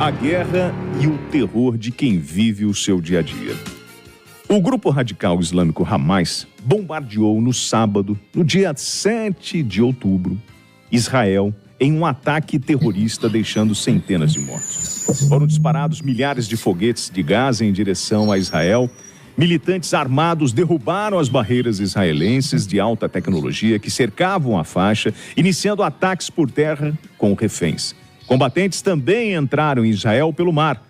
a guerra e o terror de quem vive o seu dia a dia. O grupo radical islâmico Hamas bombardeou no sábado, no dia 7 de outubro, Israel em um ataque terrorista, deixando centenas de mortos. Foram disparados milhares de foguetes de Gaza em direção a Israel. Militantes armados derrubaram as barreiras israelenses de alta tecnologia que cercavam a faixa, iniciando ataques por terra com reféns. Combatentes também entraram em Israel pelo mar.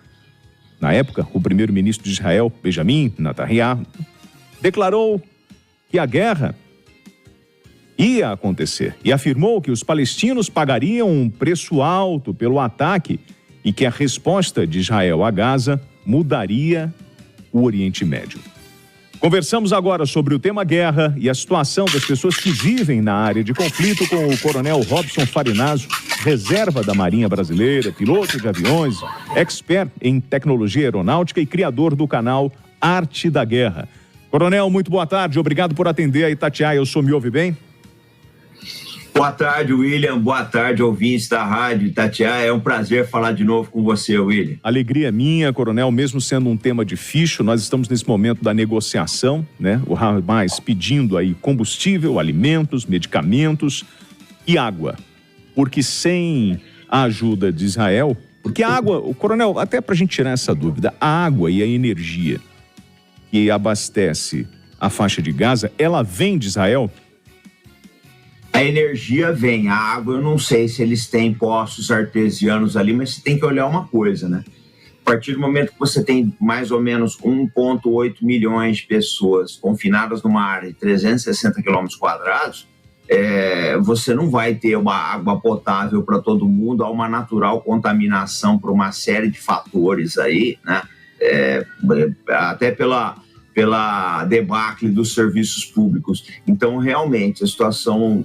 Na época, o primeiro-ministro de Israel, Benjamin Netanyahu, declarou que a guerra ia acontecer e afirmou que os palestinos pagariam um preço alto pelo ataque e que a resposta de Israel a Gaza mudaria o Oriente Médio. Conversamos agora sobre o tema guerra e a situação das pessoas que vivem na área de conflito com o coronel Robson Farinazzo, reserva da Marinha Brasileira, piloto de aviões, expert em tecnologia aeronáutica e criador do canal Arte da Guerra. Coronel, muito boa tarde, obrigado por atender a Itatiaia. O senhor me ouve bem? Boa tarde, William. Boa tarde, ouvintes da Rádio Itatiaia. É um prazer falar de novo com você, William. Alegria minha, coronel, mesmo sendo um tema difícil, nós estamos nesse momento da negociação, né? O Hamas pedindo aí combustível, alimentos, medicamentos e água. Porque sem a ajuda de Israel, porque a água, o coronel, até para a gente tirar essa dúvida, a água e a energia que abastece a faixa de Gaza, ela vem de Israel? A energia vem, a água eu não sei se eles têm poços artesianos ali, mas você tem que olhar uma coisa, né? A partir do momento que você tem mais ou menos 1,8 milhões de pessoas confinadas numa área de 360 quilômetros quadrados, você não vai ter uma água potável para todo mundo, há uma natural contaminação por uma série de fatores aí, né? Até pela debacle dos serviços públicos. Então, realmente, a situação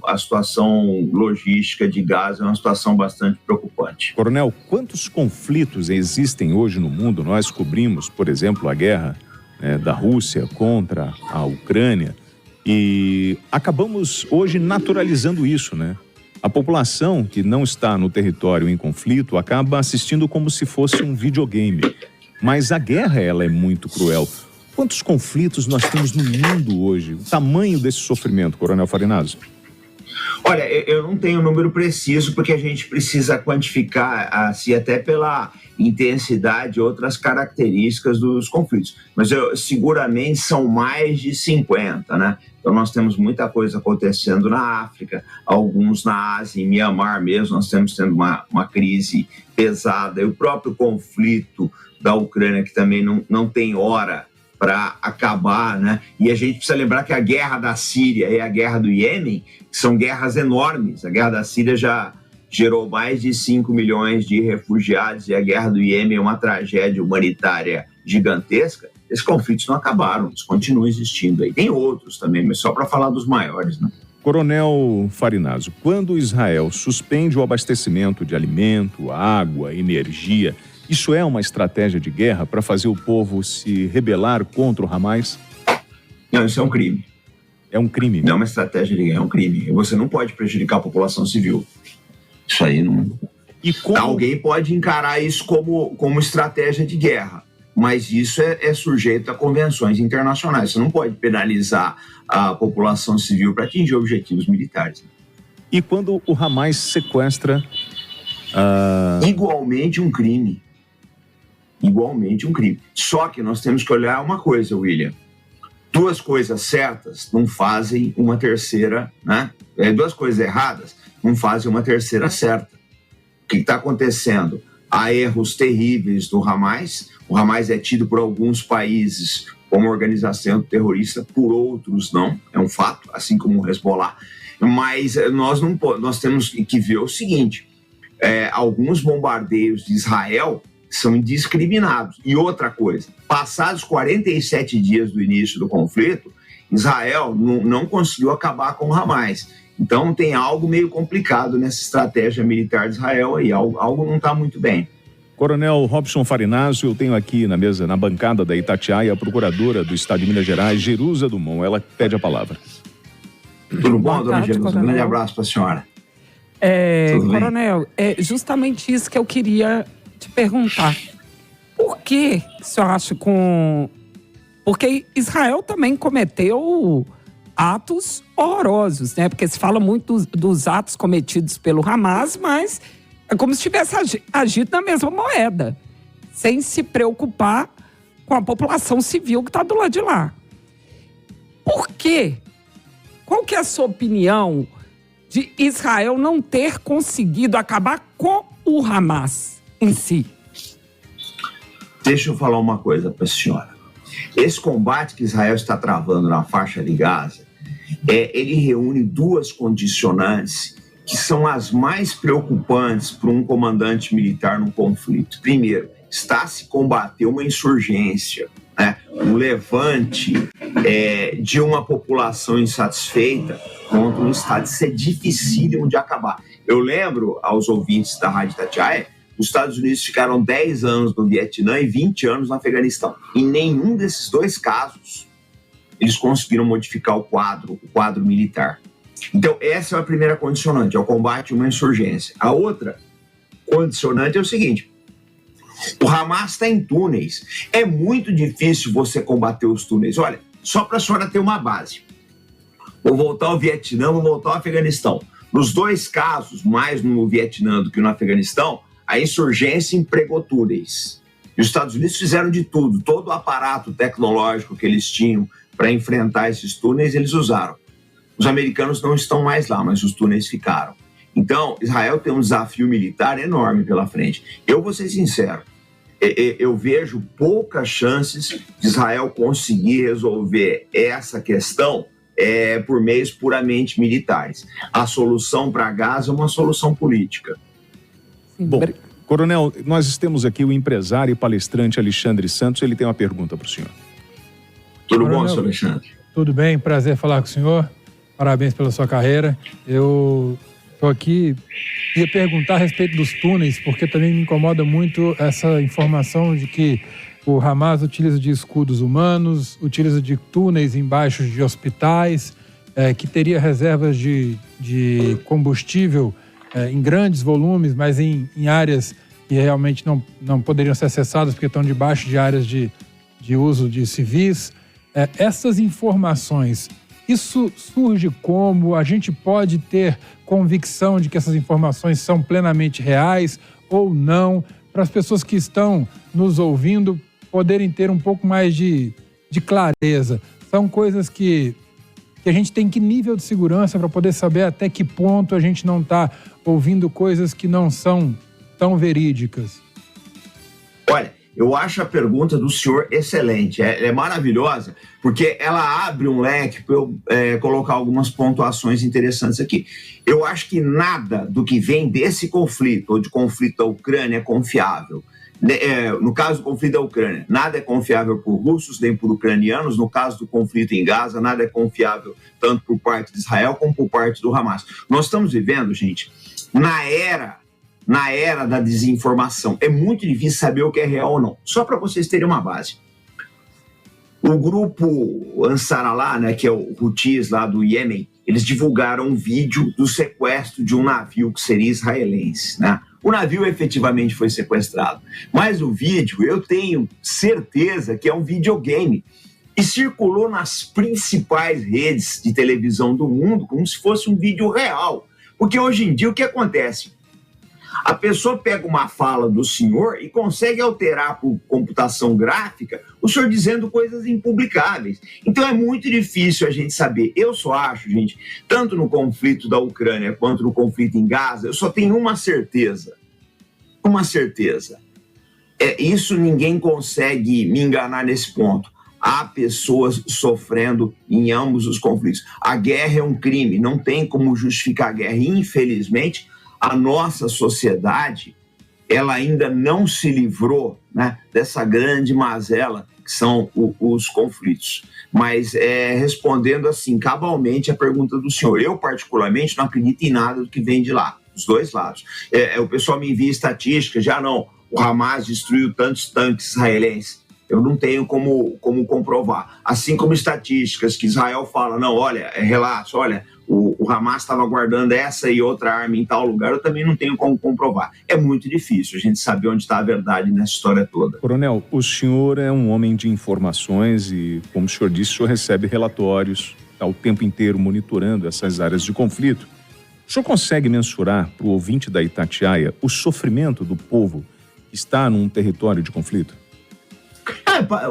logística de Gaza é uma situação bastante preocupante. Coronel, quantos conflitos existem hoje no mundo? Nós cobrimos, por exemplo, a guerra da Rússia contra a Ucrânia e acabamos hoje naturalizando isso, né? A população que não está no território em conflito acaba assistindo como se fosse um videogame. Mas a guerra, ela é muito cruel. Quantos conflitos nós temos no mundo hoje? O tamanho desse sofrimento, coronel Farinazzo? Olha, eu não tenho o número preciso porque a gente precisa quantificar assim, até pela intensidade e outras características dos conflitos. Mas seguramente são mais de 50, né? Então nós temos muita coisa acontecendo na África, alguns na Ásia, em Mianmar mesmo, nós estamos tendo uma crise pesada. E o próprio conflito da Ucrânia, que também não tem hora para acabar, né? E a gente precisa lembrar que a guerra da Síria e a guerra do Iêmen são guerras enormes. A guerra da Síria já gerou mais de 5 milhões de refugiados e a guerra do Iêmen é uma tragédia humanitária gigantesca. Esses conflitos não acabaram, eles continuam existindo aí. Tem outros também, mas só para falar dos maiores, né? Coronel Farinazzo, quando Israel suspende o abastecimento de alimento, água, energia, isso é uma estratégia de guerra para fazer o povo se rebelar contra o Hamas? Não, isso é um crime. É um crime? Não é uma estratégia de guerra, é um crime. Você não pode prejudicar a população civil. Isso aí não... E como... Alguém pode encarar isso como estratégia de guerra, mas isso é sujeito a convenções internacionais. Você não pode penalizar a população civil para atingir objetivos militares. E quando o Hamas sequestra... Igualmente um crime. Igualmente um crime. Só que nós temos que olhar uma coisa, William. Duas coisas certas não fazem uma terceira, né? Duas coisas erradas não fazem uma terceira certa. O que está acontecendo? Há erros terríveis do Hamas. O Hamas é tido por alguns países como organização terrorista, por outros não. É um fato, assim como o Hezbollah. Mas nós temos que ver o seguinte. Alguns bombardeios de Israel são indiscriminados. E outra coisa, passados 47 dias do início do conflito, Israel não conseguiu acabar com o Hamas. Então tem algo meio complicado nessa estratégia militar de Israel aí, algo não está muito bem. Coronel Robson Farinazzo, eu tenho aqui na mesa, na bancada da Itatiaia, a procuradora do Estado de Minas Gerais, Jerusa Dumont. Ela pede a palavra. Tudo bom, dona Jerusa? Um grande abraço para a senhora. Coronel, é justamente isso que eu queria te perguntar, por que o senhor acha Porque Israel também cometeu atos horrorosos, né? Porque se fala muito dos atos cometidos pelo Hamas, mas é como se tivesse agido na mesma moeda, sem se preocupar com a população civil que está do lado de lá. Por quê? Qual que é a sua opinião de Israel não ter conseguido acabar com o Hamas em si? Deixa eu falar uma coisa para a senhora. Esse combate que Israel está travando na faixa de Gaza, ele reúne duas condicionantes que são as mais preocupantes para um comandante militar num conflito. Primeiro, está a se combater uma insurgência, né? Um levante de uma população insatisfeita contra um Estado. Isso é dificílimo de acabar. Eu lembro aos ouvintes da Rádio Itatiaia, os Estados Unidos ficaram 10 anos no Vietnã e 20 anos no Afeganistão. Em nenhum desses dois casos, eles conseguiram modificar o quadro militar. Então, essa é a primeira condicionante, é o combate a uma insurgência. A outra condicionante é o seguinte: o Hamas está em túneis. É muito difícil você combater os túneis. Olha, só para a senhora ter uma base. Vou voltar ao Vietnã, vou voltar ao Afeganistão. Nos dois casos, mais no Vietnã do que no Afeganistão, a insurgência empregou túneis. E os Estados Unidos fizeram de tudo, todo o aparato tecnológico que eles tinham para enfrentar esses túneis, eles usaram. Os americanos não estão mais lá, mas os túneis ficaram. Então, Israel tem um desafio militar enorme pela frente. Eu vou ser sincero, eu vejo poucas chances de Israel conseguir resolver essa questão por meios puramente militares. A solução para Gaza é uma solução política. Bom, Coronel, nós temos aqui o empresário e palestrante Alexandre Santos. Ele tem uma pergunta para o senhor. Tudo bom, senhor Alexandre? Tudo bem, prazer falar com o senhor. Parabéns pela sua carreira. Eu estou aqui, ia perguntar a respeito dos túneis, porque também me incomoda muito essa informação de que o Hamas utiliza de escudos humanos, utiliza de túneis embaixo de hospitais, que teria reservas de combustível em grandes volumes, mas em áreas que realmente não poderiam ser acessadas porque estão debaixo de áreas de uso de civis. Essas informações, isso surge como? A gente pode ter convicção de que essas informações são plenamente reais ou não, para as pessoas que estão nos ouvindo poderem ter um pouco mais de clareza. São coisas que a gente tem que nível de segurança para poder saber até que ponto a gente não está ouvindo coisas que não são tão verídicas. Olha, eu acho a pergunta do senhor excelente, é maravilhosa, porque ela abre um leque para eu colocar algumas pontuações interessantes aqui. Eu acho que nada do que vem desse conflito, ou de conflito da Ucrânia, é confiável. No caso do conflito da Ucrânia, nada é confiável por russos nem por ucranianos. No caso do conflito em Gaza, nada é confiável tanto por parte de Israel como por parte do Hamas. Nós estamos vivendo, gente, na era da desinformação. É muito difícil saber o que é real ou não. Só para vocês terem uma base. O grupo Ansar Allah, né, que é o Houthis lá do Iêmen, eles divulgaram um vídeo do sequestro de um navio que seria israelense, né? O navio efetivamente foi sequestrado, mas o vídeo, eu tenho certeza que é um videogame e circulou nas principais redes de televisão do mundo como se fosse um vídeo real. Porque hoje em dia o que acontece? A pessoa pega uma fala do senhor e consegue alterar por computação gráfica o senhor dizendo coisas impublicáveis. Então é muito difícil a gente saber. Eu só acho, gente, tanto no conflito da Ucrânia quanto no conflito em Gaza, eu só tenho uma certeza. Uma certeza. Isso ninguém consegue me enganar nesse ponto. Há pessoas sofrendo em ambos os conflitos. A guerra é um crime, não tem como justificar a guerra. E, infelizmente, a nossa sociedade, ela ainda não se livrou, né, dessa grande mazela que são os conflitos. Mas respondendo assim, cabalmente a pergunta do senhor, eu particularmente não acredito em nada do que vem de lá, dos dois lados. O pessoal me envia estatísticas, já não, o Hamas destruiu tantos tanques israelenses. Eu não tenho como comprovar. Assim como estatísticas que Israel fala, não, olha, relaxa, olha, o Hamas estava guardando essa e outra arma em tal lugar, eu também não tenho como comprovar. É muito difícil a gente saber onde está a verdade nessa história toda. Coronel, o senhor é um homem de informações e, como o senhor disse, o senhor recebe relatórios, está o tempo inteiro monitorando essas áreas de conflito. O senhor consegue mensurar para o ouvinte da Itatiaia o sofrimento do povo que está num território de conflito?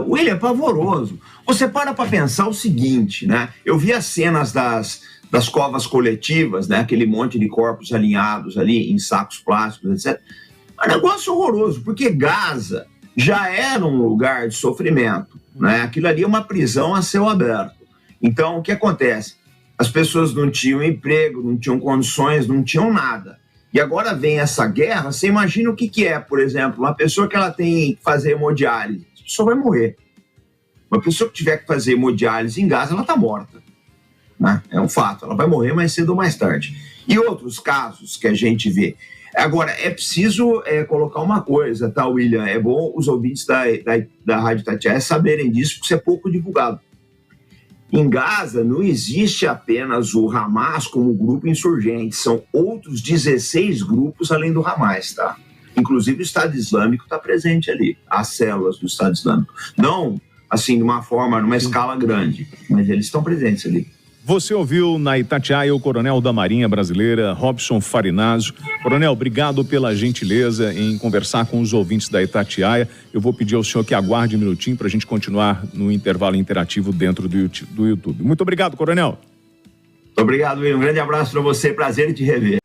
William, é pavoroso. Você para pensar o seguinte, né? Eu vi as cenas das covas coletivas, né? Aquele monte de corpos alinhados ali em sacos plásticos, etc. É um negócio horroroso, porque Gaza já era um lugar de sofrimento, né? Aquilo ali é uma prisão a céu aberto. Então, o que acontece? As pessoas não tinham emprego, não tinham condições, não tinham nada. E agora vem essa guerra, você imagina o que é, por exemplo, uma pessoa que ela tem que fazer hemodiálise, a pessoa vai morrer. Uma pessoa que tiver que fazer hemodiálise em Gaza, ela está morta. Né? É um fato, ela vai morrer mais cedo ou mais tarde. E outros casos que a gente vê. Agora, é preciso colocar uma coisa, tá, William? É bom os ouvintes da Rádio Itatiaia saberem disso, porque isso é pouco divulgado. Em Gaza não existe apenas o Hamas como grupo insurgente, são outros 16 grupos além do Hamas, tá? Inclusive o Estado Islâmico está presente ali, as células do Estado Islâmico. Não, assim, de uma forma, numa escala grande, mas eles estão presentes ali. Você ouviu na Itatiaia o coronel da Marinha Brasileira, Robson Farinazzo. Coronel, obrigado pela gentileza em conversar com os ouvintes da Itatiaia. Eu vou pedir ao senhor que aguarde um minutinho para a gente continuar no intervalo interativo dentro do YouTube. Muito obrigado, coronel. Obrigado, William. Um grande abraço para você. Prazer em te rever.